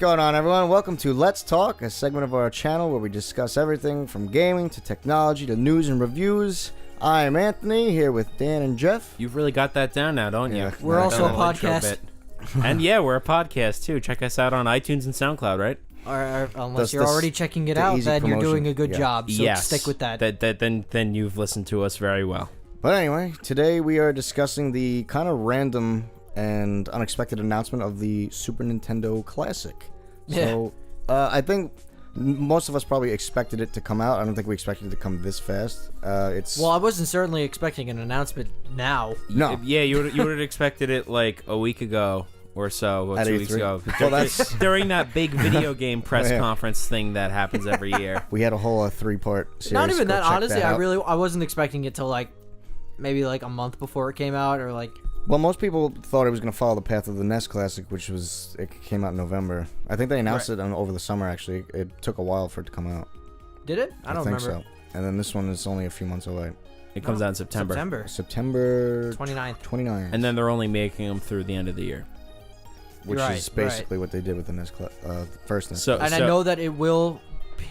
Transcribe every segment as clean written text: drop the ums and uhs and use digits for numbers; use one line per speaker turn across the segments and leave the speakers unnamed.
going on, everyone? Welcome to Let's Talk, a segment of our channel where we discuss everything from gaming to technology to news and reviews. I am Anthony, here with Dan and Jeff.
You've really got that down now, don't you?
We're also a podcast.
And yeah, we're a podcast too. Check us out on iTunes and SoundCloud, right?
Or unless you're already checking it out, then you're doing a good job. So
yes,
stick with that.
Then you've listened to us very well.
But anyway, today we are discussing the kind of random and unexpected announcement of the Super Nintendo Classic.
Yeah.
So, I think most of us probably expected it to come out. I don't think we expected it to come this fast.
Well, I wasn't certainly expecting an announcement now.
No.
Yeah, you would have expected it like a week ago or so, or
At
2 weeks
E3.
ago.
Well, that's
during that big video game press conference thing that happens every year.
We had a whole 3-part series.
Not even
Go
that,
check
honestly.
that out.
I wasn't expecting it till maybe a month before it came out, or
Well, most people thought it was going to follow the path of the NES Classic, it came out in November. I think they announced it over the summer, actually. It took a while for it to come out.
Did it? I don't
think
remember.
so. And then this one is only a few months away.
It comes out in September.
September
29th.
29th.
And then they're only making them through the end of the year.
Which is basically what they did with the NES first NES.
I know that it will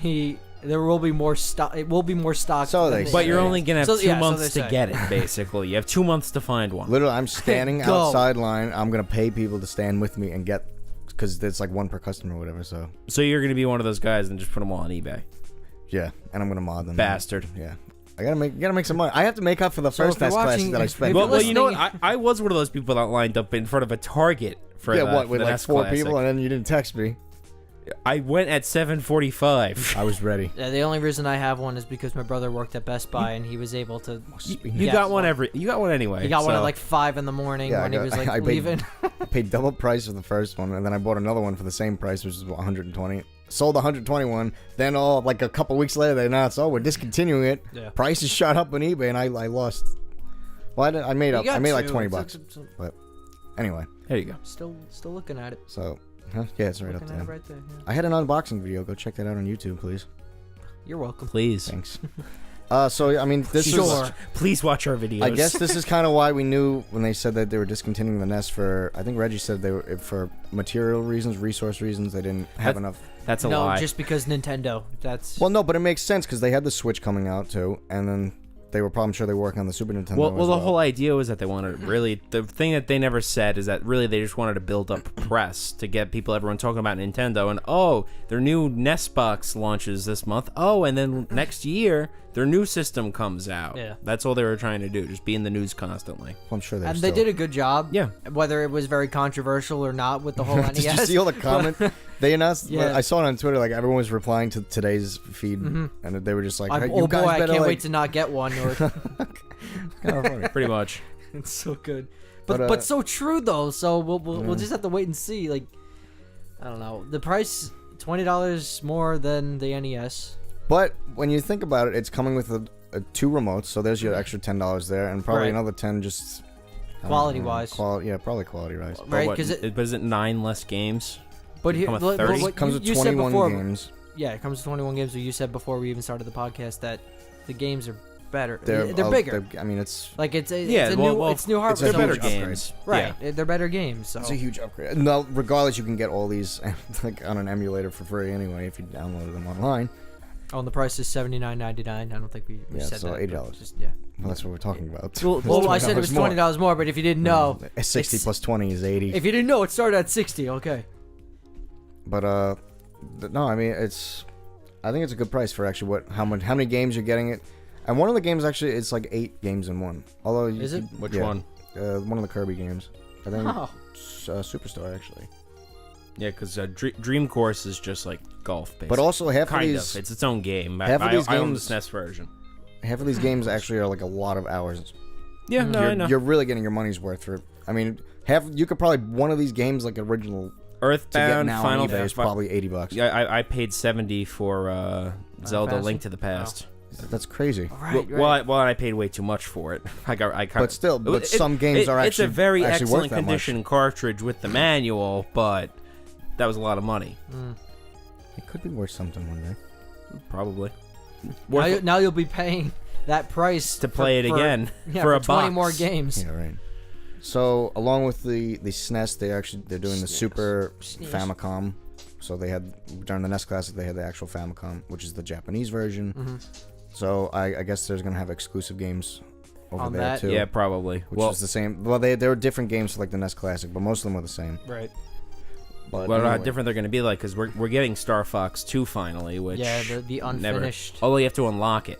be... There will be more stock. It will be more stock.
But you're only gonna have 2 months to
say.
get it. Basically, you have 2 months to find one.
Literally, I'm standing outside line. I'm gonna pay people to stand with me and get, because it's like one per customer or whatever. So
you're gonna be one of those guys and just put them all on eBay.
yeah, and I'm gonna mod them.
Bastard.
Yeah, I gotta make some money. I have to make up for the first NES Classic that I spent.
Well, you know what? I was one of those people that lined up in front of a Target for
with like
NES
4
Classic.
people, and then you didn't text me.
I went at 7:45.
I was ready.
Yeah, the only reason I have one is because my brother worked at Best Buy and he was able to.
You got one anyway.
He got one at 5 in the morning when he was leaving.
I paid double price for the first one, and then I bought another one for the same price, which is 120. Sold the 121. Then a couple weeks later, they announced, we're discontinuing it.
Yeah.
Prices shot up on eBay, and I lost. Well, I made like $20. But anyway,
there you go.
Still looking at it.
So. Huh? Yeah, it's right up there.
Right there, yeah.
I had an unboxing video. Go check that out on YouTube, please.
You're welcome.
Please.
Thanks. So, I mean, this is...
Please watch our videos.
I guess this is kind of why we knew when they said that they were discontinuing the NES for... I think Reggie said they were for material reasons, resource reasons. They didn't have enough...
That's a lie.
No, just because Nintendo. That's...
Well, no, but it makes sense because they had the Switch coming out, too. And then... They were probably sure they were working on the Super Nintendo.
Well, the whole idea was that they wanted the thing that they never said is that really they just wanted to build up press to get everyone talking about Nintendo and their new NES box launches this month. And then next year their new system comes out. Yeah, that's all they were trying to do, just be in the news constantly.
Well, I'm sure
they did a good job.
Yeah,
whether it was very controversial or not with the whole NES.
Did you see all the comments? They announced. Yeah. I saw it on Twitter. Like everyone was replying to today's feed, and they were just like, hey,
"Oh boy, I can't wait to not get one." Or
pretty much.
It's so good, but so true though. So we'll just have to wait and see. I don't know. The price $20 more than the NES.
But when you think about it, it's coming with 2 remotes, so there's your extra $10 there, and probably another 10 just
quality-wise.
Yeah, probably quality-wise.
Right?
But is it 9 less games?
But here,
it comes with 21 games.
Yeah, it comes with 21 games. But you said before we even started the podcast that the games are better. They're bigger.
It's
new hardware.
They're better games,
right? Yeah. They're better games. So.
It's a huge upgrade. No, regardless, you can get all these on an emulator for free anyway if you downloaded them online.
And the price is $79.99. I don't think we said
so
that.
$80.
Yeah.
Well, that's what we're talking about.
Well, I said it was $20 more, but if you didn't know,
60 plus 20 is 80.
If you didn't know, it started at 60. Okay.
But no, I mean I think it's a good price for actually how many games you're getting it, and one of the games actually it's like 8 games in one. Although
which one?
One of the Kirby games. I think Superstar actually.
Yeah, because Dream Course is just like golf, basically.
But also
it's its own game.
Half of these games,
I own the SNES version.
Half of these games actually are like a lot of hours.
Yeah, I know.
You're really getting your money's worth for. I mean, you could probably one of these games like original.
Earthbound Final
Fantasy is probably $80.
Yeah, I paid $70 for Zelda: Link to the Past.
Wow. That's crazy.
Right.
Well, I paid way too much for it.
But some games are actually
it's a very excellent
worth
condition cartridge with the manual, but that was a lot of money.
It could be worth something one day.
Probably.
Now you'll be paying that price
to play it again
for
a
20
box.
more games.
Yeah, right. So along with the SNES, they're doing the Super Famicom So they had during the NES Classic, they had the actual Famicom, which is the Japanese version.
Mm-hmm.
So I guess there's gonna have exclusive games over
On
there
that?
too.
Yeah, probably.
Which is the same. Well, there were different games for like the NES Classic, but most of them were the same.
Right.
But
Well, how
anyway.
different they're going to be like, because we're getting Star Fox 2 finally, which
Yeah, the unfinished.
Although you have to unlock it.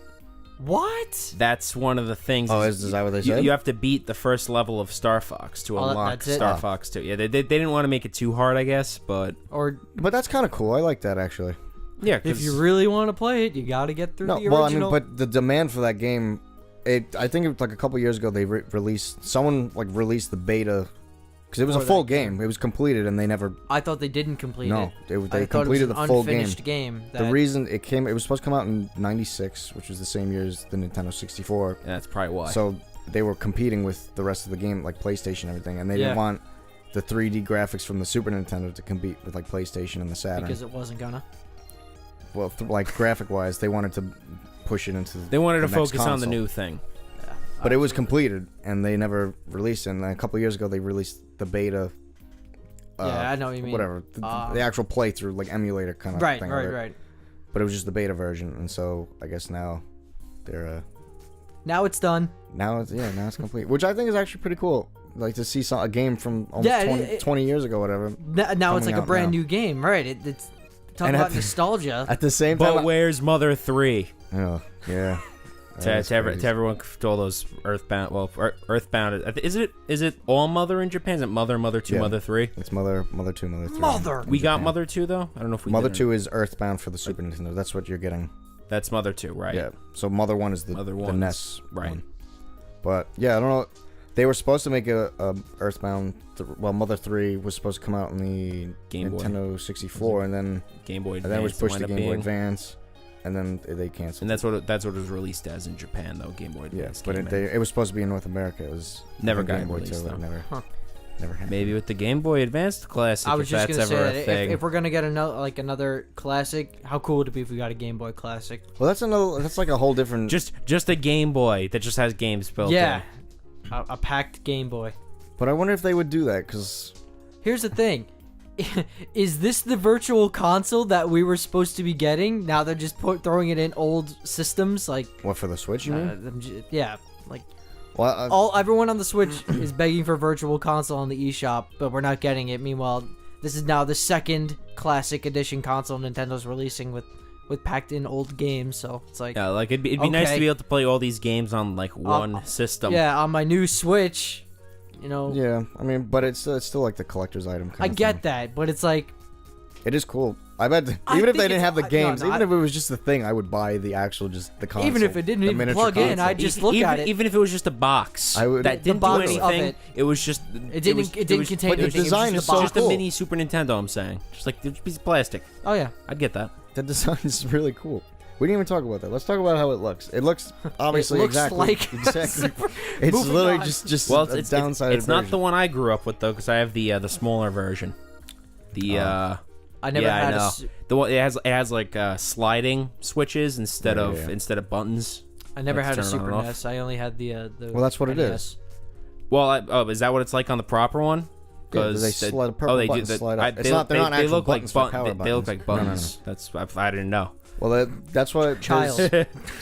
What?
That's one of the things.
Oh, is that what they said?
You have to beat the first level of Star Fox to unlock
that's it?
Star Fox 2. Yeah, they didn't want to make it too hard, I guess, but
Or
But that's kind of cool. I like that actually.
yeah,
if you really want to play it, you got to get through
No,
the
well,
original.
I mean, but the demand for that game, I think it was like a couple years ago they someone released the beta because it was a
For
full
that
game. It was completed and they never.
I thought they didn't complete
No,
it.
they
I thought
completed
it was
the
an
full game.
unfinished game.
The reason it was supposed to come out in '96, which was the same year as the Nintendo 64.
yeah, that's probably why.
So they were competing with the rest of the game, like PlayStation and everything, and they
Yeah.
didn't want the 3D graphics from the Super Nintendo to compete with like PlayStation and the Saturn.
because it wasn't gonna.
Well, like graphic-wise, they wanted to push it into.
they wanted to
the next
focus on the
console.
new thing.
Yeah.
But it was completed, and they never released it. And a couple years ago, they released the beta.
Yeah, I know what you mean.
Whatever, the actual playthrough, like emulator kind of
Right,
thing.
right,
of it.
right.
But it was just the beta version, and so I guess now they're
Now it's done.
now it's complete, which I think is actually pretty cool. Like to see a game from almost
Yeah,
20 years ago, whatever.
Now it's
Coming
like a
out
brand
now.
new game, right? It's talking
And
about
at the-
nostalgia.
At the same time,
But where's Mother 3?
oh, yeah.
To
That's crazy.
everyone, to all those Earthbound. Well, Earthbound. Is it all Mother in Japan? Is it Mother 2,
Yeah.
Mother 3?
It's Mother 2, Mother 3.
Mother.
in
We got
Japan.
Mother 2 though. I don't know if we
Mother
did or-
2 is Earthbound for the Super Nintendo. That's what you're getting.
That's Mother 2, right?
Yeah. So Mother 1 is the
Mother
the
1
NES
right.
one. But yeah, I don't know. They were supposed to make a Earthbound. Mother 3 was supposed to come out in the
Game Boy.
Nintendo 64, and then
Game Boy Advance.
it was pushed
wound
to
up
Game Boy
being-
Advance, and then they canceled.
And that's what it was released as in Japan though. Game Boy
Yeah,
Advance.
but
came in.
it was supposed to be in North America. It was
Never
on
got
Game Boy
released,
too.
though.
It never,
Huh.
never happened.
Maybe with the Game Boy Advance Classic,
I was
if
just
that's
gonna say
ever a
that
thing.
if we're gonna get another classic, how cool would it be if we got a Game Boy Classic?
Well, that's like a whole different.
just a Game Boy that just has games built
Yeah,
in.
a packed Game Boy.
But I wonder if they would do that because
Here's the thing. Is this the virtual console that we were supposed to be getting? Now they're just throwing it in old systems, like
what for the Switch? You mean?
yeah, like
Well,
everyone on the Switch is begging for virtual console on the eShop, but we're not getting it. Meanwhile, this is now the second classic edition console Nintendo's releasing with packed in old games. So it's like,
Yeah, like it'd be nice to
Okay.
be able to play all these games on like one system.
yeah, on my new Switch, you know.
yeah. I mean, but it's still like the collector's item. Kind
I
of
get
thing.
that, but it's like,
It is cool. I bet
I
even if
think
they didn't
it's-
have the
no,
games,
no,
even
I-
if it was just the thing, I would buy the actual the console.
even if it didn't
the
even
miniature
plug in,
console.
I'd just look
even,
at it.
Even if it was just a box
I would-
that
The
didn't
box
do
of
anything. It was just
It didn't contain
but the
anything. It was
design
just
is
a
so
box.
just a
cool.
mini Super Nintendo. I'm saying, just like a piece of plastic.
Oh yeah,
I'd get that.
The design is really cool. We didn't even talk about that. Let's talk about how it looks. It looks obviously
looks
exactly
like
exactly. It's
Moving
literally
on.
just
Well,
a
it's
downside.
it's not the one I grew up with though, because I have the smaller version. The
I never
yeah,
had
I know.
a. Su-
The one it has like sliding switches instead
Yeah,
of
yeah.
instead of buttons.
I never
Let's
had a
turn it on
Super
and off.
NES. I only had the.
Well, that's what it
NES.
is.
Well, is that what it's like on the proper one?
Yeah, they slide- the purple buttons slide up. It's not- they're not
they
actual
look like
buttons for power
they look
buttons.
like
No, no, no.
buttons. That's I didn't know.
Well, that's what
Child.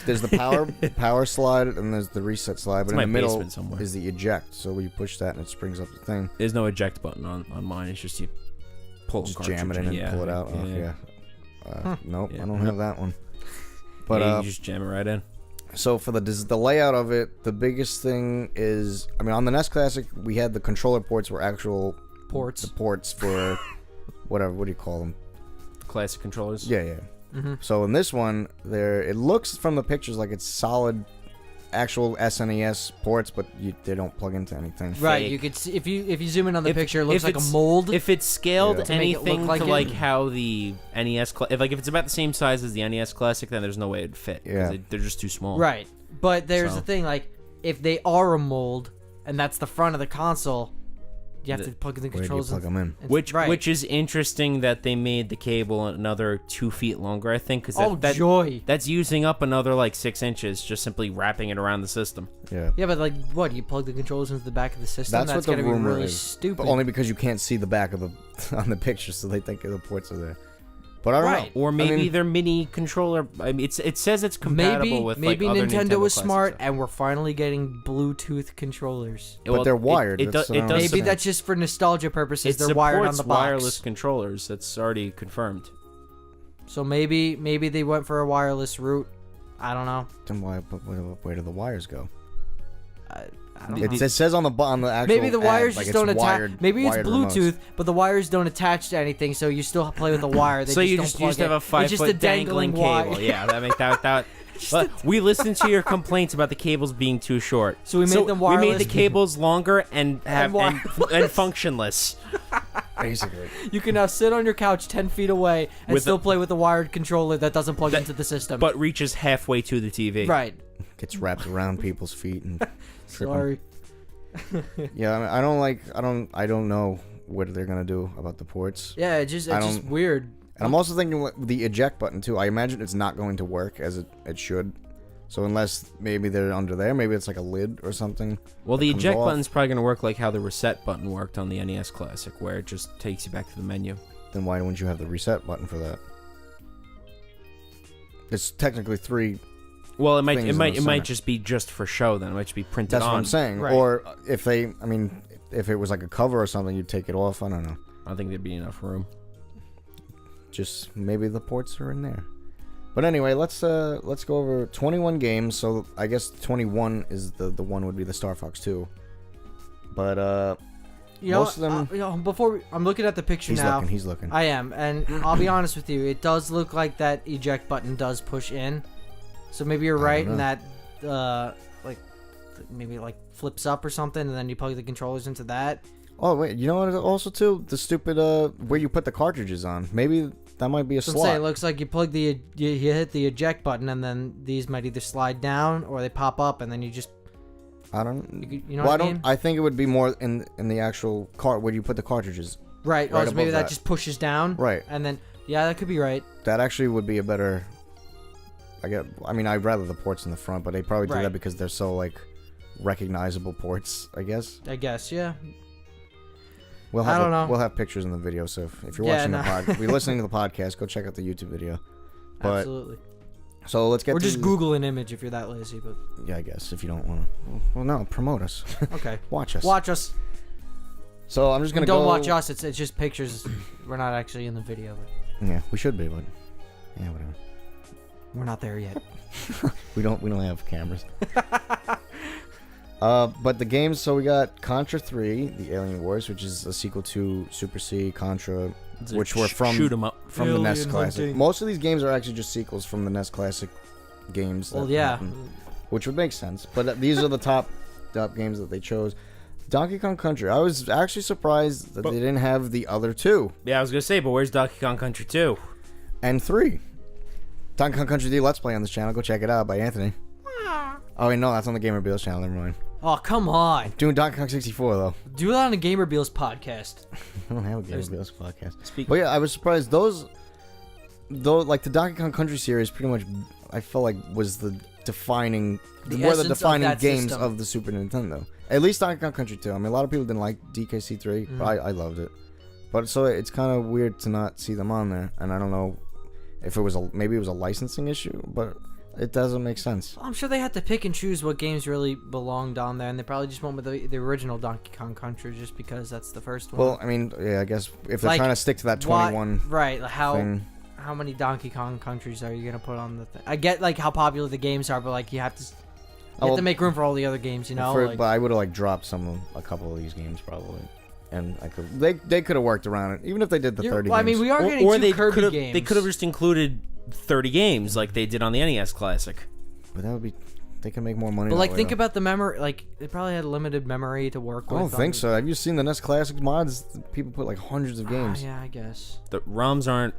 There's the power slide and there's the reset slide, but
It's
in
in
the
my
middle
basement somewhere.
is the eject. So when you push that and it springs up the thing,
There's no eject button on mine. It's just you pull
just
a
jam it in
cartridge
and pull it out. Oh, yeah. Nope,
Yeah.
I don't have that one. But
Yeah, you just jam it right in.
so for the layout of it, the biggest thing is, I mean, on the NES Classic, we had the controller ports were actual
Ports.
the ports for whatever. What do you call them?
Classic controllers.
Yeah, yeah.
Mm-hmm.
So in this one, it looks from the pictures like it's solid, actual SNES ports, but they don't plug into anything.
Right,
Fake.
you could see if you zoom in on the
If-
picture, it looks
if
like a
it's-
mold.
If it's scaled
Yeah.
To make it look
anything
like
to
it.
like how the NES, if it's about the same size as the NES Classic, then there's no way it'd fit. 'cause
Yeah.
they're just too small.
Right, but there's
So.
the thing, like if they are a mold and that's the front of the console, you have to plug the
Where do you
controls
plug them in?
Which is interesting that they made the cable another 2 feet longer. I think because
oh joy.
that's using up another like 6 inches just simply wrapping it around the system.
Yeah.
Yeah, but like, what? You plug the controls into the back of the system?
That's what the
gonna be
rumor
really
is.
stupid.
But only because you can't see the back of the on the picture, so they think the ports are there. But I don't
Right.
know.
Or maybe
I mean,
their mini controller. I mean, it says it's compatible with
maybe
like, other
Nintendo was
classic
smart,
stuff.
and we're finally getting Bluetooth controllers.
But they're wired.
It does.
That's what I'm
Maybe
saying.
that's just for nostalgia purposes.
It
They're wired on
supports
the box.
wireless controllers. That's already confirmed.
So maybe they went for a wireless route. I don't know.
Then where do the wires go?
I don't know.
It says on the actual
Maybe the wires
ad, like
just don't
it's
attach.
wired.
Maybe it's
wired
Bluetooth,
remotes.
but the wires don't attach to anything, so you still play with the wire. They
So you
don't
just
plug
used to have
in.
a 5
It's just a
foot dangling
wire.
cable. Yeah, that make that. But we listened to your complaints about the cables being too short.
So we made them wireless.
We made the cables longer and
wireless.
and functionless.
Basically.
You can now sit on your couch 10 feet away and
With
still
a-
play with a wired controller that doesn't plug into the system.
But reaches halfway to the TV.
right.
Gets wrapped around people's feet and trip 'em.
Sorry.
Yeah, I mean, I don't know what they're gonna do about the ports.
Yeah, it's just weird.
And I'm also thinking the eject button too. I imagine it's not going to work as it should. So unless maybe they're under there, maybe it's like a lid or something.
Well, the
that comes
eject
off.
button's probably going to work like how the reset button worked on the NES Classic, where it just takes you back to the menu.
Then why wouldn't you have the reset button for that? It's technically 3.
Well, it
Things in the
might
center.
just be just for show. Then it might just be printed
That's
on.
what I'm saying.
Right.
Or if if it was like a cover or something, you'd take it off. I don't know.
I think there'd be enough room.
Just maybe the ports are in there. But anyway, let's go over 21 games. So I guess 21 is the one would be the Star Fox 2. But most of them.
I'm looking at the picture
He's
now.
looking. He's looking.
I am, and I'll be honest with you. It does look like that eject button does push in. So maybe you're right in that, maybe it flips up or something, and then you plug the controllers into that.
Oh wait, you know what? Also too, the stupid where you put the cartridges on. Maybe that might be a
So
slot.
it looks like you plug you hit the eject button, and then these might either slide down or they pop up, and then you just
I don't.
you know
Well,
what I mean?
I think it would be more in the actual cart where you put the cartridges.
Right.
right
So maybe
above
that
that.
just pushes down.
Right.
And then that could be right.
That actually would be a better. I mean, I'd rather the ports in the front, but they probably do
Right.
that because they're so recognizable ports. I guess.
I guess. Yeah.
We'll
I
have
don't know.
We'll have pictures in the video, so if you're
Yeah,
watching
no.
if you're listening to the podcast, go check out the YouTube video. But
Absolutely.
so let's get.
Or
to
just Google an image if you're that lazy. But
Yeah, I guess if you don't want to. Well, no, promote us.
okay.
Watch us.
Watch us.
So I'm just gonna
Don't
go.
watch us. It's just pictures. We're not actually in the video. But
Yeah, we should be, but yeah, whatever.
we're not there yet.
We don't have cameras. But the games, so we got Contra 3, The Alien Wars, which is a sequel to Super C, Contra, which were from
shoot 'em up.
the NES
Alien
Classic.
hunting.
Most of these games are actually just sequels from the NES Classic games. that
Well, yeah.
happened, which would make sense. But these are the top games that they chose. Donkey Kong Country. I was actually surprised that they didn't have the other 2
Yeah, I was gonna say, but where's Donkey Kong Country 2?
and 3. Donkey Kong Country D Let's Play on this channel. Go check it out by Anthony. Oh wait, no, that's on the Gamer Beals channel. Never mind.
Oh, come on.
Doing Donkey Kong 64 though.
Do that on a Gamer Beals podcast.
I don't have a Gamer Beals podcast.
Speak-
But yeah, I was surprised. Those like the Donkey Kong Country series, pretty much, I felt like was the defining,
The
were the
essence of
defining
that
games
system.
of the Super Nintendo. At least Donkey Kong Country 2. I mean, a lot of people didn't like DKC 3, but I loved it. But so it's kind of weird to not see them on there, and I don't know if it was maybe it was a licensing issue, but it doesn't make sense.
I'm sure they had to pick and choose what games really belonged on there, and they probably just went with the original Donkey Kong Country just because that's the first one.
Well, I mean, yeah, I guess if they're
Like,
trying to stick to that
Why-
21
right? Like
thing.
how many Donkey Kong countries are you gonna put on the thing? I get how popular the games are, but you have to
well,
make room for all the other games, you know.
but I would have dropped a couple of these games probably, and they could have worked around it even if they did the 30
I
games.
mean, we are getting
Or
two
they
Kirby
could
games.
They could have just included 30 games like they did on the NES Classic.
But that would be they can make more money.
But
that way,
think
though.
about the memory. They probably had limited memory to work
I
with.
don't think so. Have you seen the NES Classic mods? People put hundreds of games.
Yeah, I guess.
The ROMs aren't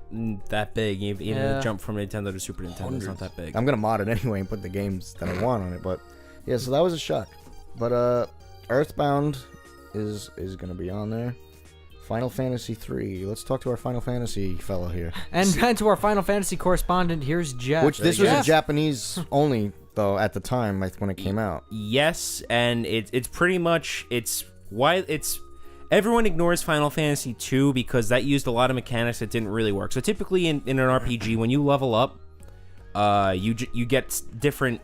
that big. Even
Yeah.
the jump from Nintendo to Super Nintendo is not that big.
I'm gonna mod it anyway and put the games that I want on it. But yeah, so that was a shock. But Earthbound is gonna be on there. Final Fantasy 3. Let's talk to our Final Fantasy fellow here.
And to our Final Fantasy correspondent, here's Jeff.
Which this was
Jeff.
a Japanese only though at the time when it came out.
Yes, and it's pretty much it's everyone ignores Final Fantasy 2 because that used a lot of mechanics that didn't really work. So typically in an RPG, when you level up, you get different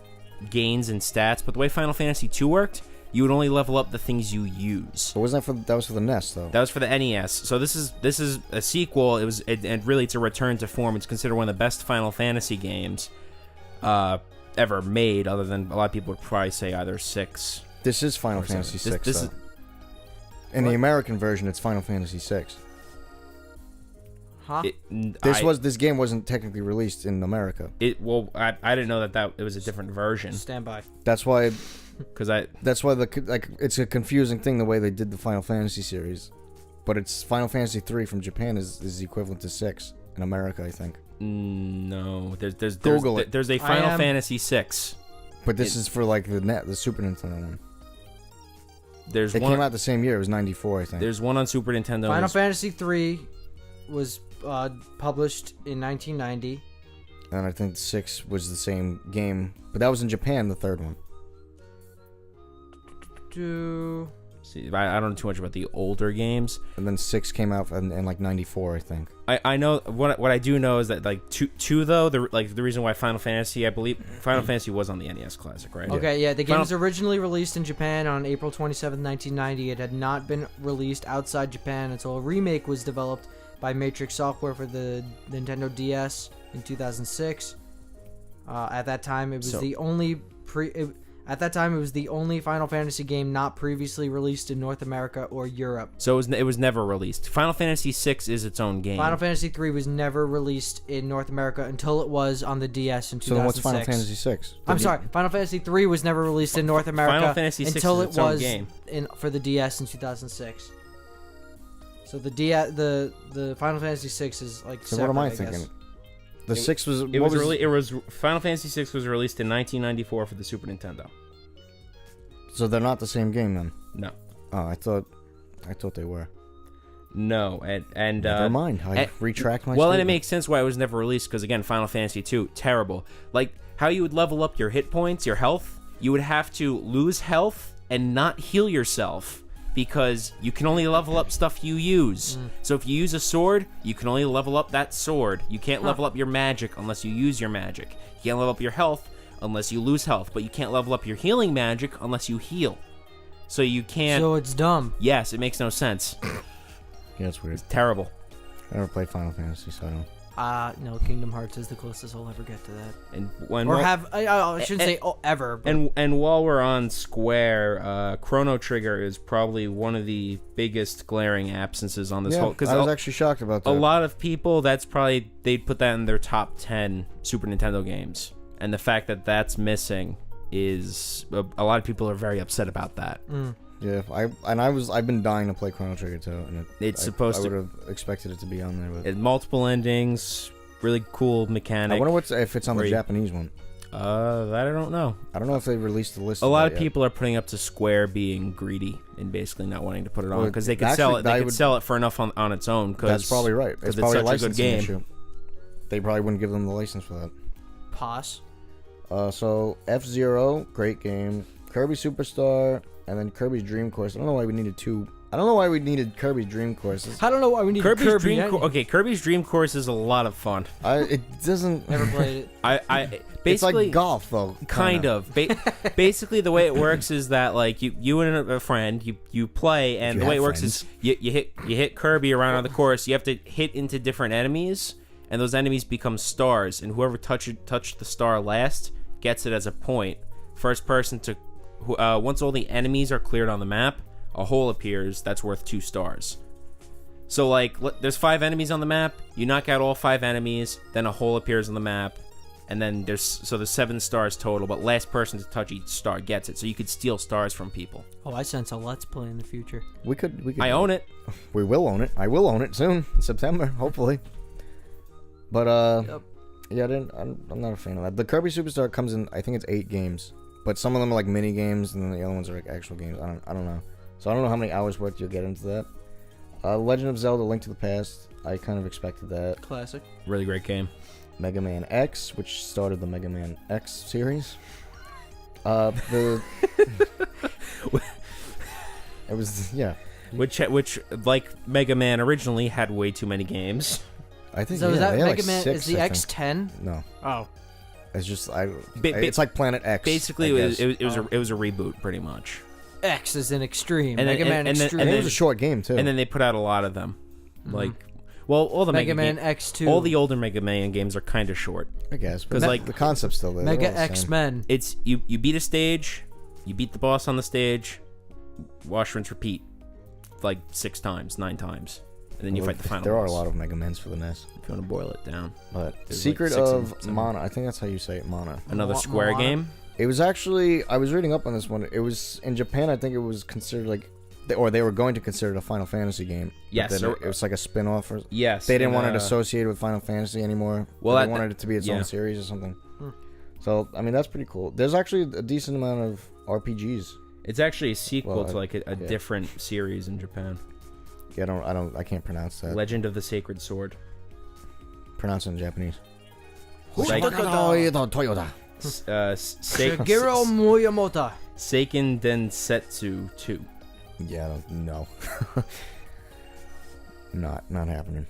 gains and stats. But the way Final Fantasy 2 worked, you would only level up the things you use.
But wasn't that was for the NES though?
That was for the NES. So this is a sequel. And really it's a return to form. It's considered one of the best Final Fantasy games ever made, other than a lot of people would probably say either 6.
This is Final Fantasy 6.
This is,
in the American version, it's Final Fantasy 6.
Huh?
This game wasn't technically released in America.
I didn't know that it was a different version.
Stand by.
That's why.
That's
why it's a confusing thing the way they did the Final Fantasy series, but it's Final Fantasy 3 from Japan is equivalent to 6 in America, I think.
No, there's
Google it.
There's a Final Fantasy 6.
But this is for like the Super Nintendo one.
It
came out the same year. It was 94, I think.
There's one on Super Nintendo.
Final Fantasy 3 was published in 1990.
And I think 6 was the same game, but that was in Japan, the third one.
See, I don't know too much about the older games.
And then 6 came out in like 94, I think.
I know what I do know is that like two though the reason why Final Fantasy, I believe Final Fantasy was on the NES Classic, right?
Okay, yeah. The game was originally released in Japan on April 27, 1990. It had not been released outside Japan until a remake was developed by Matrix Software for the Nintendo DS in 2006. At that time, it was the only Final Fantasy game not previously released in North America or Europe.
So it was never released. Final Fantasy 6 is its own game.
Final Fantasy 3 was never released in North America until it was on the DS in 2006.
So then what's Final Fantasy 6?
I'm sorry, Final Fantasy 3 was never released in North America
Final Fantasy 6
until
is
it
its own
was
game.
For the DS in 2006. So the Final Fantasy 6 is like
So
separate,
what am I
guess.
thinking? The 6 was...
It was Final Fantasy 6 was released in 1994 for the Super Nintendo.
So they're not the same game then?
No.
Oh, I thought they were.
No, and
never mind. I retract my
Well,
statement.
and it makes sense why it was never released, because again, Final Fantasy 2, terrible. Like how you would level up your hit points, your health, you would have to lose health and not heal yourself, because you can only level up stuff you use. So if you use a sword, you can only level up that sword. You can't level up your magic unless you use your magic. You can't level up your health unless you lose health, but you can't level up your healing magic unless you heal. So you can't...
So it's dumb.
Yes, it makes no sense.
Yeah, it's weird.
It's terrible.
I never played Final Fantasy, so I don't...
No, Kingdom Hearts is the closest I'll ever get to that. I shouldn't say ever. But.
And while we're on Square, Chrono Trigger is probably one of the biggest glaring absences on this whole.
I was actually shocked about that.
A lot of people, they'd put that in their top 10 Super Nintendo games, and the fact that that's missing is a lot of people are very upset about that.
Yeah, I've been dying to play Chrono Trigger too, and I would have expected it to be on there, but
multiple endings, really cool mechanic.
I wonder if it's on the Japanese one.
That I don't know.
I don't know if they released the list.
A lot of people are putting up to Square being greedy and basically not wanting to put it on because they could sell it. They could sell it for enough on its own.
That's probably right. It's probably
such a good game.
Issue. They probably wouldn't give them the license for that.
Pause.
So F-Zero, great game. Kirby Superstar, and then Kirby's Dream Course. I don't know why we needed two. I don't know why we needed Kirby's Dream Courses.
I don't know why we need
Kirby's Dream Course. Okay, Kirby's Dream Course is a lot of fun.
It doesn't.
Never played it.
Basically,
it's like golf though.
Kind of. Basically, the way it works is that like you and a friend you play, and the way it works is you hit Kirby around on the course. You have to hit into different enemies, and those enemies become stars, and whoever touched the star last gets it as a point. First person to once all the enemies are cleared on the map, a hole appears that's worth 2 stars. So like there's 5 enemies on the map, you knock out all 5 enemies, then a hole appears on the map, and then there's 7 stars total, but last person to touch each star gets it. So you could steal stars from people.
Oh, I sense a Let's Play in the future.
We could
I own it.
We will own it. I will own it soon, in September, hopefully. But
Yep.
Yeah, I'm not a fan of that. The Kirby Superstar comes in, I think it's 8 games, but some of them are like mini games, and then the other ones are like actual games. I don't know. So I don't know how many hours worth you'll get into that. Legend of Zelda: Link to the Past. I kind of expected that.
Classic.
Really great game.
Mega Man X, which started the Mega Man X series. It was
which like Mega Man originally had way too many games.
I think
So is that
they had
Mega
like
Man?
6,
Is the
I think.
X10?
No,
Oh,
it's just
Ba-
it's like Planet X.
Basically,
I
it
guess.
was a reboot, pretty much.
X is in Extreme.
And then-
Mega Man
and then-
Extreme.
And it was a short game too.
And then they put out a lot of them, like, well, all the
Mega
Mega
Man
game-
X2.
all the older Mega Man games are kind of short.
I guess,
'Cause,
but
like,
the concept's still there.
Mega
They're all the same.
X-Men.
It's you beat a stage, you beat the boss on the stage, wash, rinse, repeat, like 6 times, 9 times, and then you
Well,
fight the final
There are
boss.
a lot of Mega Mans for the NES,
If you want to boil it down.
but
There's
Secret
like 6
of
and 7.
Mana. I think that's how you say it, Mana.
Another
Mo-
Square
Moana?
game.
It was actually, I was reading up on this one. It was in Japan. I think it was considered like, they were going to consider it a Final Fantasy game. but
Yes,
then
or-
it was like a spin-off. Or
Yes.
they didn't
and,
want it associated with Final Fantasy anymore.
Well,
They
that-
wanted it to be its
yeah.
own series or something. So I mean, that's pretty cool. There's actually a decent amount of RPGs.
It's actually a sequel
Well,
to like a
yeah.
different series in Japan.
Yeah, I can't pronounce that.
Legend of the Sacred Sword.
Pronounce it in Japanese.
Like,
Toyota.
Shigeru Miyamoto.
Seiken Densetsu 2.
Yeah, no. not happening.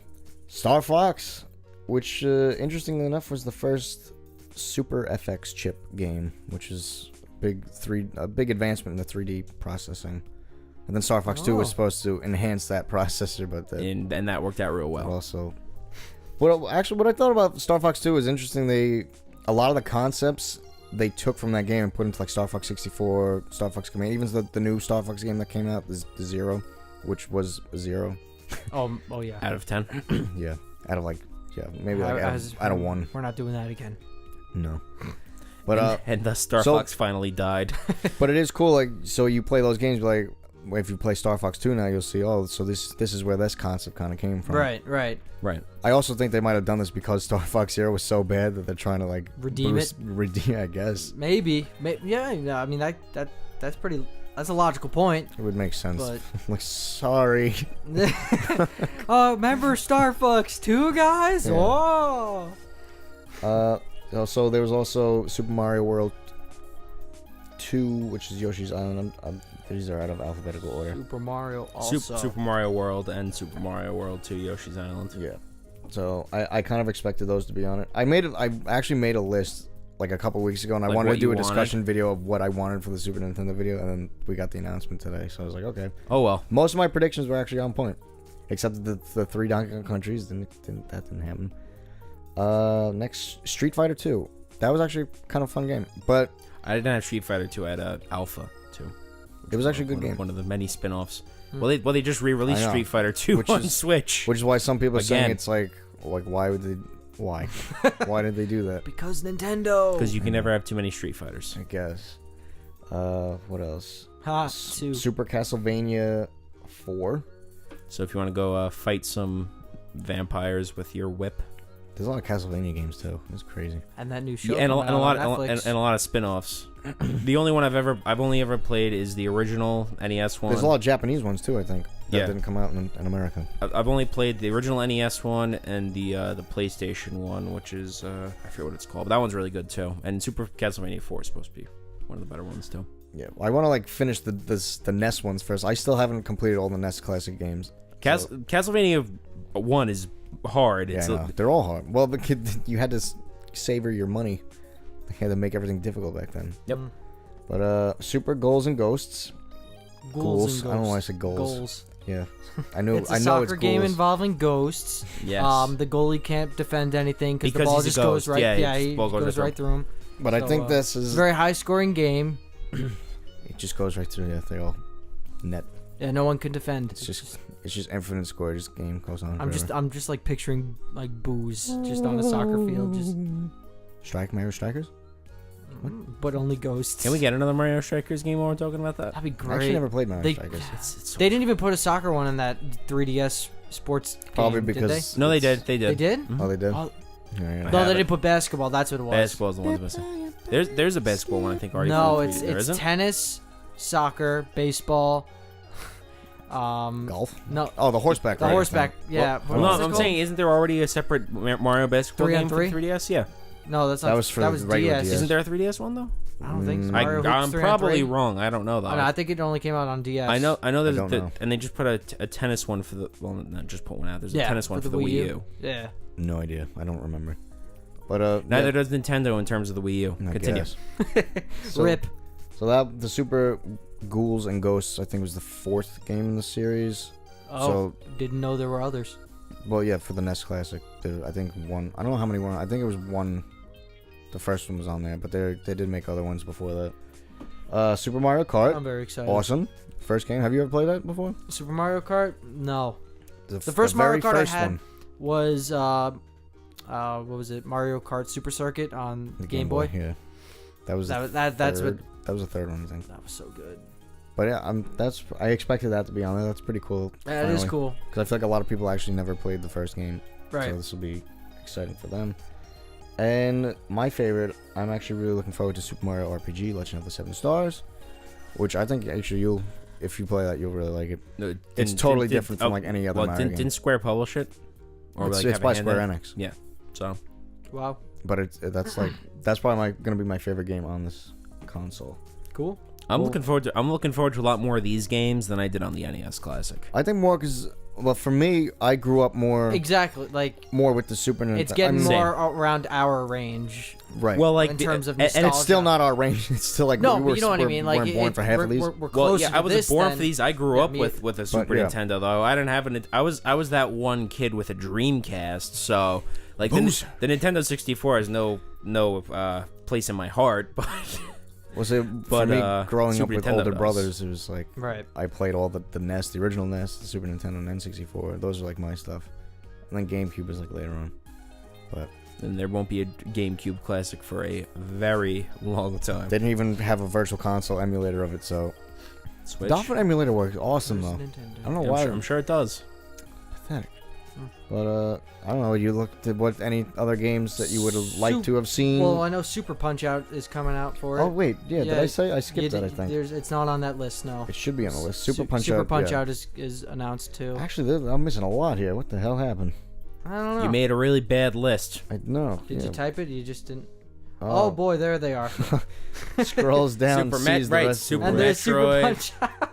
Star Fox, which interestingly enough was the first Super FX chip game, which is a big advancement in the 3D processing. And then Star Fox 2 was
Oh.
supposed to enhance that processor, but
And that worked out real well.
also. What I thought about Star Fox 2 is interesting. A lot of the concepts they took from that game and put into like Star Fox 64, Star Fox Command, even the new Star Fox game that came out, the Zero, which was 0.
Oh yeah.
Out of 10.
Yeah, maybe like out of 1.
We're not doing that again.
No, but
and thus Star
so-
Fox finally died.
but it is cool. Like, so you play those games, like if you play Star Fox 2 now, you'll see. Oh, so this is where this concept kind of came from.
Right.
Right.
I also think they might have done this because Star Fox Zero was so bad that they're trying to like
Redeem it?
Redeem, I guess
Maybe. Yeah. No, I mean that's pretty. That's a logical point.
it would make sense.
But
Like, sorry.
remember Star Fox 2, guys?
Yeah.
Whoa.
Also, there was also Super Mario World 2, which is Yoshi's Island. These are out of alphabetical order.
Super Mario also.
Super Mario World and Super Mario World 2 Yoshi's Island.
Yeah. So I kind of expected those to be on it. I actually made a list like a couple weeks ago, and I
Like
wanted
what
to do
you
a
wanted?
discussion video of what I wanted for the Super Nintendo video, and then we got the announcement today. So I was like, okay.
Oh well.
Most of my predictions were actually on point, except the 3 Donkey Kong countries. That didn't happen. Next, Street Fighter 2. That was actually kind of a fun game, but
I didn't have Street Fighter 2. I had Alpha 2.
it was actually a good game.
One of the many spin-offs. Well, they just re-released
I know.
Street Fighter 2
Which
on
is-
Switch.
Which is why some people are saying
Again.
it's like why would they? Why? Why did they do that?
Because Nintendo.
Because you can never have too many Street Fighters.
I guess. What else?
Two.
Super Castlevania 4.
So if you want to go fight some vampires with your whip,
There's a lot of Castlevania games too. It's crazy.
And that new show.
yeah, and a
coming out
lot
on Netflix.
and a lot of spin-offs. The only one I've only ever played is the original NES one.
There's a lot of Japanese ones too. I think that
Yeah.
didn't come out in America.
I've only played the original NES one and the PlayStation one, which is I forget what it's called, but that one's really good too. And Super Castlevania 4 is supposed to be one of the better ones too.
Yeah, I want to like finish the NES ones first. I still haven't completed all the NES Classic games.
Castlevania 1 is hard.
Yeah,
It's
I know. They're all hard. Well, you had to savor your money. They had to make everything difficult back then.
Yep.
But Super Goals and Ghosts.
Ghouls and
I don't know why I
Ghosts.
said goals.
Goals.
Yeah, I know.
It's a
I know
soccer
it's
game
ghouls.
involving ghosts.
Yes.
The goalie can't defend anything because the
Because
ball
he's a
just goes
ghost.
right.
Yeah,
he
ball goes
goes right through him.
But I
So,
think this
It's a
is
very high scoring game.
it just goes right through. Yeah, they all net.
Yeah, no one can defend.
It's just infinite score. Just game goes on.
I'm just like picturing like booze just on a soccer field, just
Mario Strikers.
but only ghosts.
Can we get another Mario Strikers game while we're talking about that?
That'd be
I
great.
actually never played Mario
They-
Strikers.
It's so
They didn't even put a soccer one in that 3DS sports game,
Probably
did
because
No, they
it's-
did. They
they?
did.
They did?
Mhm.
Oh, they did.
Oh,
Yeah, yeah.
no,
have
they
it.
didn't put basketball. That's what it was.
Basketball's the one's missing. There's a basketball one I think already.
No,
for the
it's
3D there, isn't?
tennis, soccer, baseball.
Golf.
No,
Oh, the horseback.
the
riding
horseback.
thing.
Yeah.
Well,
what
No,
was it
I'm
called?
saying, isn't there already a separate Mario basketball
3 on
game for
3?
3DS? Yeah.
No, that's not.
That was for
that
the
was
regular
DS.
DS.
Isn't there a 3DS one though?
I don't think so.
I'm
Mario Hoops 3 on
probably
3?
wrong. I don't know though.
Oh, no, I think it only came out on DS.
I know
I don't
that,
know.
and they just put a tennis one for the. Well, not just put one out. There's a
Yeah,
tennis one for the Wii U.
Yeah.
No idea. I don't remember. But
Neither
yeah,
does Nintendo in terms of the Wii U.
I
Continue.
guess. So-
Rip.
So that the Super Ghouls and Ghosts, I think, was the 4th game in the series.
Oh,
So,
didn't know there were others.
well, yeah, for the NES Classic, I think one. I don't know how many were. I think it was one. The first one was on there, but they did make other ones before that. Super Mario Kart,
I'm very excited.
awesome. First game. Have you ever played that before?
Super Mario Kart? No. The
The
first Mario
very
Kart
first
I had
one.
was what was it? Mario Kart Super Circuit on
The
Game Boy.
Yeah, that was
That's what.
that was the third one, I think.
That was so good.
But yeah, I expected that to be on there. That's pretty cool.
That is cool.
Because I feel like a lot of people actually never played the first game.
Right.
So this will be exciting for them. And my favorite, I'm actually really looking forward to Super Mario RPG Legend of the Seven Stars, which I think actually if you play that, you'll really like it.
No,
It's totally different from like any other
Well,
Mario game.
didn't Square publish it?
It's
have a
by
hand
Square
in it?
Enix.
Yeah. So
Wow.
But that's probably gonna be my favorite game on this console.
Cool.
I'm
Cool.
looking forward to a lot more of these games than I did on the NES Classic.
I think more because, well, for me, I grew up more
Exactly. Like
with the Super Nintendo.
it's getting
Same.
more around our range.
right.
Well, like
In terms of
and it's
nostalgia.
still not our range. It's still like
No,
we
but
were,
you know what I mean. Like
weren't born for half of these.
We're
well,
closer
yeah, I
to
wasn't
this
born
than-
for these. I grew
yeah,
up
me-
with a Super
yeah.
Nintendo though. I didn't have an. I was that one kid with a Dreamcast. So like the Nintendo 64 has no place in my heart, but.
Was it for
But,
me growing
Super
up with
Nintendo
older
does.
brothers? It was like
Right.
I played all the NES, the original NES, the Super Nintendo, and N64. Those are like my stuff. And then GameCube was like later on. But
And there won't be a GameCube Classic for a very long time.
they didn't even have a virtual console emulator of it. So
Switch.
Dolphin emulator works awesome
Where's
though.
Nintendo?
I don't know
Yeah,
why.
I'm sure it does.
Pathetic.
Hmm.
But I don't know. You looked at what any other games that you would have liked to have seen?
Well, I know Super Punch Out is coming out for it.
Oh wait, yeah. Did
Yeah,
I say I skipped that? I think
It's not on that list. No.
it should be on the list. Super Punch
Super
Out.
Punch
yeah.
Out is announced too.
Actually, I'm missing a lot here. What the hell happened?
I don't know.
You made a really bad list.
I know.
Did
yeah.
you type it? You just didn't. Oh, boy, there they are.
Scrolls down.
Super
sees the
right,
rest of
Super
the
And
list.
there's
Metroid.
Super Punch Out.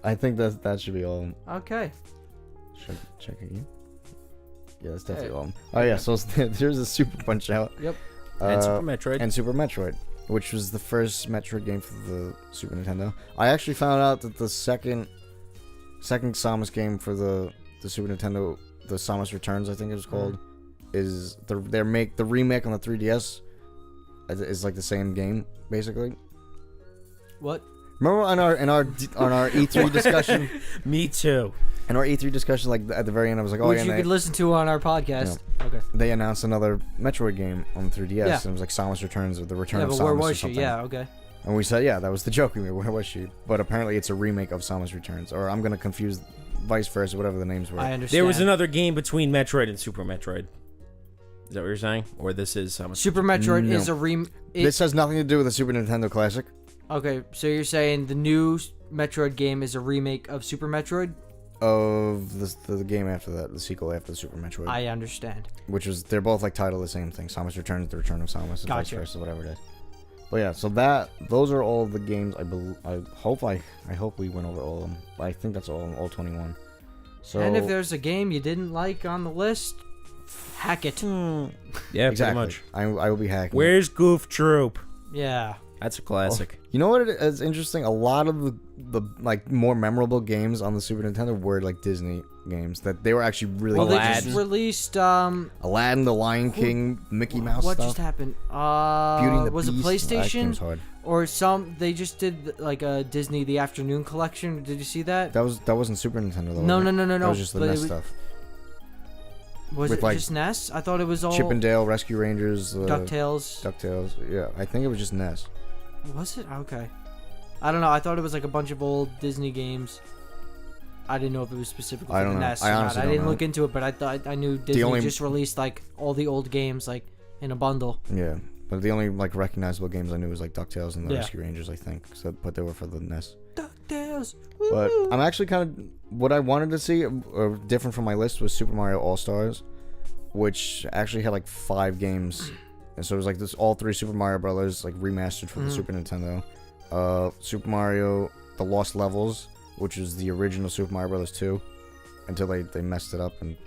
I think that should be all.
Okay.
Should I check again? Yeah, that's definitely
Hey.
all. Oh yeah, so there's a Super Punch Out.
Yep.
And Super Metroid.
And Super Metroid, which was the first Metroid game for the Super Nintendo. I actually found out that the second Samus game for the Super Nintendo, the Samus Returns, I think it was called, is the remake on the 3DS is like the same game basically.
What?
Remember on our E3 discussion?
Me too.
In our E3 discussion, like at the very end, I was like, "Oh
Which
yeah."
you
and
could listen to on our podcast. Okay.
they announced another Metroid game on the 3DS,
Yeah.
and it was like Samus Returns or the Return
Yeah,
of
but
Samus
where
or
was she?
something.
Yeah. Okay.
And we said, yeah, that was the joke we made. Where was she? But apparently, it's a remake of Samus Returns, or I'm gonna confuse, vice versa, whatever the names were.
I understand.
There was another game between Metroid and Super Metroid. Is that what you're saying? Or this is Samus?
Super Metroid
No.
is a
This has nothing to do with the Super Nintendo Classic.
Okay, so you're saying the new Metroid game is a remake of Super Metroid?
Of the game after that, the sequel after the Super Metroid,
I understand.
which was they're both like titled the same thing: Samus Returns, The Return of Samus, and vice
Gotcha.
versa, whatever it is. But yeah, so those are all the games. I hope we went over all of them. I think that's all 21. So
And if there's a game you didn't like on the list, hack it.
Yeah,
exactly,
pretty much.
I will be hacking.
Where's Goof Troop?
Yeah.
That's a classic.
You know what is interesting? A lot of the like more memorable games on the Super Nintendo were like Disney games that they were actually really
Well,
good.
they just
Aladdin.
released
Aladdin, The Lion King, Mickey Mouse
what
stuff.
just happened?
Beauty and the
Was it
Beast. That
PlayStation
game's hard.
or some? They just did like a Disney The Afternoon Collection. Did you see that?
That wasn't Super Nintendo though.
No,
was
no,
it?
no, no,
That
no.
was just the
but it
NES
was-
stuff.
Was
with,
it
like,
just NES? I thought it was all
Chip and Dale, Rescue Rangers,
DuckTales.
DuckTales. Yeah, I think it was just NES.
Was it? Okay. I don't know. I thought it was like a bunch of old Disney games. I didn't know if it was specifically
I
for
don't
the
know.
NES
I
or not.
honestly
I
don't
didn't
know.
look into it, but I thought I knew Disney
only-
just released like all the old games like in a bundle.
Yeah, but the only like recognizable games I knew was like DuckTales and the
Yeah.
Rescue Rangers, I think. So, but they were for the NES.
DuckTales.
But
woo!
I'm actually kind of what I wanted to see, different from my list, was Super Mario All Stars, which actually had like 5 games And so it was like this all 3 Super Mario Brothers like remastered for the Super Nintendo. Super Mario The Lost Levels, which is the original Super Mario Brothers 2, until they messed it up and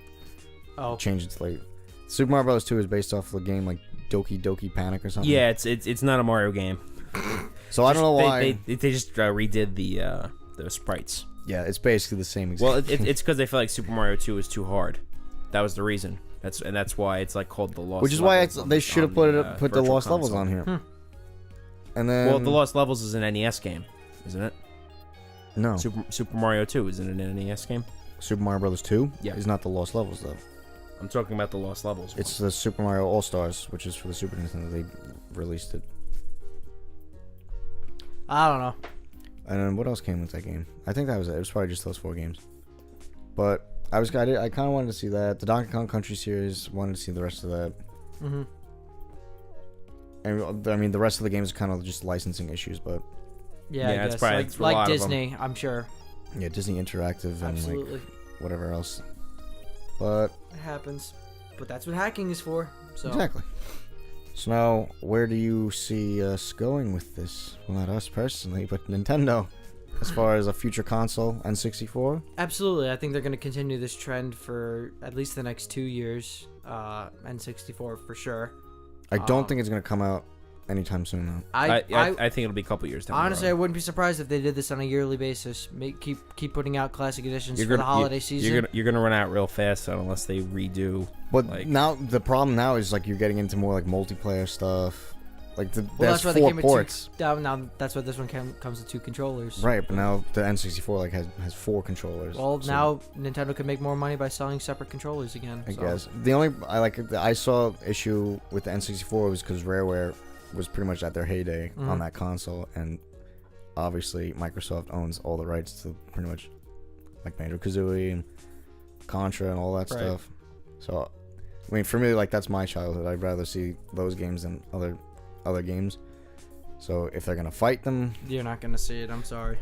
changed it to like Super Mario Bros. 2 is based off of a game like Doki Doki Panic or something.
Yeah, it's not a Mario game.
So I don't know why.
They just redid the sprites.
Yeah, it's basically the same exact.
Well, it's because they feel like Super Mario 2 is too hard. That was the reason. That's why it's like called the Lost.
Which is
Levels
why they should have put the
Virtual
Lost Levels
Console.
on here. And then
Well, the Lost Levels is an NES game, isn't it?
no
Super Mario 2 isn't it an NES game?
Super Mario Brothers 2
Yeah.
is not the Lost Levels though.
I'm talking about the Lost Levels.
It's the Super Mario All Stars, which is for the Super Nintendo. They released it.
I don't know.
And then what else came with that game? I think that was it. It was probably just those 4 games. But I kind of wanted to see that. The Donkey Kong Country series, wanted to see the rest of that.
Mm-hmm.
And I mean, the rest of the games are kind of just licensing issues, but
Yeah,
Yeah,
I
it's
guess.
probably-
Like,
it's for a lot
like
of them.
Disney, I'm sure.
yeah, Disney Interactive and
Absolutely.
like whatever else. But
It happens. But that's what hacking is for. So
exactly. So now, where do you see us going with this? Well, not us personally, but Nintendo. As far as a future console, N64?
Absolutely. I think they're going to continue this trend for at least the next 2 years. N64 for sure.
I don't think it's going to come out anytime soon, though.
I think it'll be a couple years down
honestly,
the
I
road.
wouldn't be surprised if they did this on a yearly basis. Keep putting out classic editions for the holiday season.
You're gonna run out real fast unless they redo.
But
like-
now, the problem now is, like, you're getting into more, like, multiplayer stuff. Like,
Well,
there's
that's why they
4
came
ports.
with now that's why this one comes with 2 controllers.
Right, but now the N64, like, has 4 controllers.
Well,
so
now Nintendo can make more money by selling separate controllers again.
I
so.
guess. The only, I saw issue with the N64 was because Rareware was pretty much at their heyday on that console, and obviously Microsoft owns all the rights to pretty much like Banjo-Kazooie and Contra and all that
Right.
stuff. So, I mean, for me, like, that's my childhood. I'd rather see those games than other games. So if they're gonna fight them,
You're not gonna see it. I'm sorry.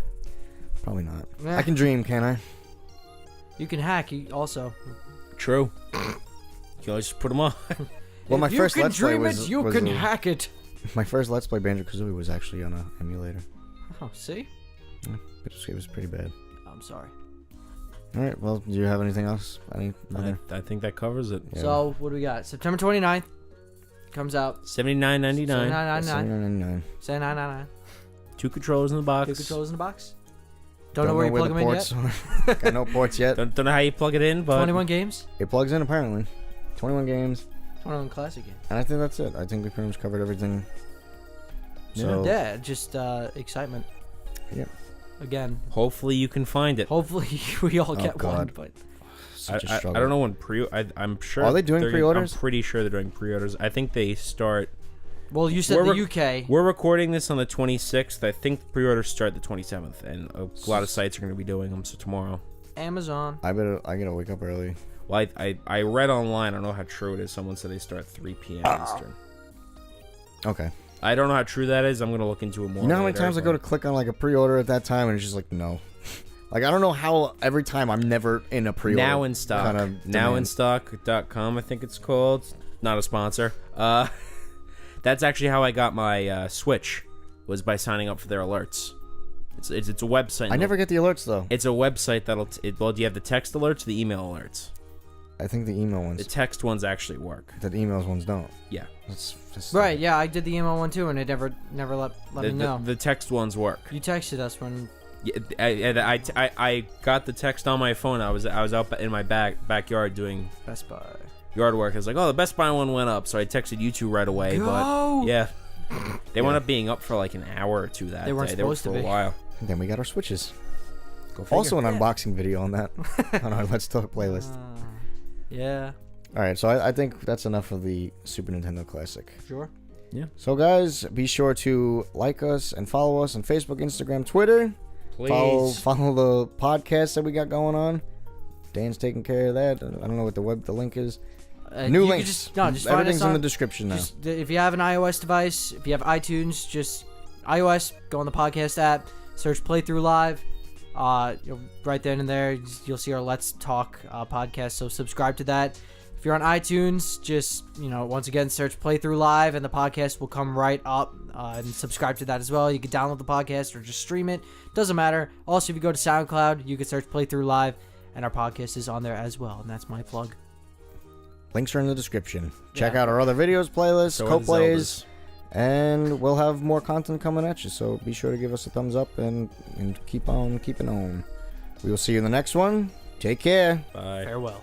probably not.
Eh.
I can dream, can I?
You can hack also.
True. You can always just put them on.
Well, my
If
first
you can
Let's Play
dream
was,
it, you
was
can
a-
hack it.
my first Let's Play Banjo-Kazooie was actually on an emulator.
Oh, see?
It was pretty bad.
I'm sorry.
All right. Well, do you have anything else? Any other?
I think that covers it.
Yeah.
So what do we got? September 29th comes out.
$79.99.
$79.99.
$79.99.
$79.99.
2 controllers in the box.
2 controllers in the box. Don't know where you plug them in yet.
yet. Got no ports yet.
Don't know how you plug it in, but
21 games.
It plugs in apparently. 21 games,
21 classic game.
and I think that's it. I think we pretty much covered everything. So
Yeah, just excitement.
Yep.
Again,
hopefully you can find it.
hopefully we all get one.
God.
But
such a
I
struggle.
don't know when I'm sure.
Are they doing pre-orders?
I'm pretty sure they're doing pre-orders. I think they start.
well, you said
We're
the UK.
We're recording this on the 26th. I think pre-orders start the 27th, and a lot of sites are going to be doing them. So tomorrow.
Amazon.
I gotta wake up early.
Well, I read online. I don't know how true it is. Someone said they start 3 p.m. Eastern.
Okay.
I don't know how true that is. I'm going to look into it more.
You know how many
later,
times I go to
but-
click on like a pre-order at that time and it's just like no. Like I don't know how every time I'm never in a pre-order.
Now in stock.
Kind of
Nowinstock.com, I think it's called. Not a sponsor. That's actually how I got my Switch. Was by signing up for their alerts. It's a website.
I never get the alerts though.
It's a website that'll. Well, do you have the text alerts or the email alerts?
I think the email
The
ones.
text ones actually work.
The emails ones don't.
Yeah.
That's
Right, yeah, I did the email one too, and it never let me know.
The text ones work.
You texted us when.
Yeah, I got the text on my phone. I was out in my backyard doing
Best Buy.
yard work. I was like, oh, the Best Buy one went up, so I texted you two right away.
Go!
But yeah, they wound up being up for like an hour or two that
They weren't
day. They were
supposed to
for a
be.
while.
And then we got our Switches.
Go figure.
Also an unboxing video on that on our Let's Talk playlist.
Yeah,
All right, so I think that's enough of the Super Nintendo Classic.
sure.
So guys, be sure to like us and follow us on Facebook, Instagram, Twitter.
Please.
Follow the podcast that we got going on. Dan's taking care of that. I don't know what the link is. New
you could
links.
Just find
Everything's
us
in the description now.
Just, if you have an iOS device, if you have iTunes, just iOS, go on the podcast app, search Playthrough Live. Right then and there, you'll see our Let's Talk podcast. So subscribe to that. If you're on iTunes, just, once again, search Playthrough Live, and the podcast will come right up, and subscribe to that as well. You can download the podcast or just stream it. Doesn't matter. Also, if you go to SoundCloud, you can search Playthrough Live, and our podcast is on there as well, and that's my plug.
Links are in the description. Check out our other videos, playlists,
So
co-plays, and we'll have more content coming at you, so be sure to give us a thumbs up and keep on keeping on. We will see you in the next one. Take care.
Bye.
Farewell.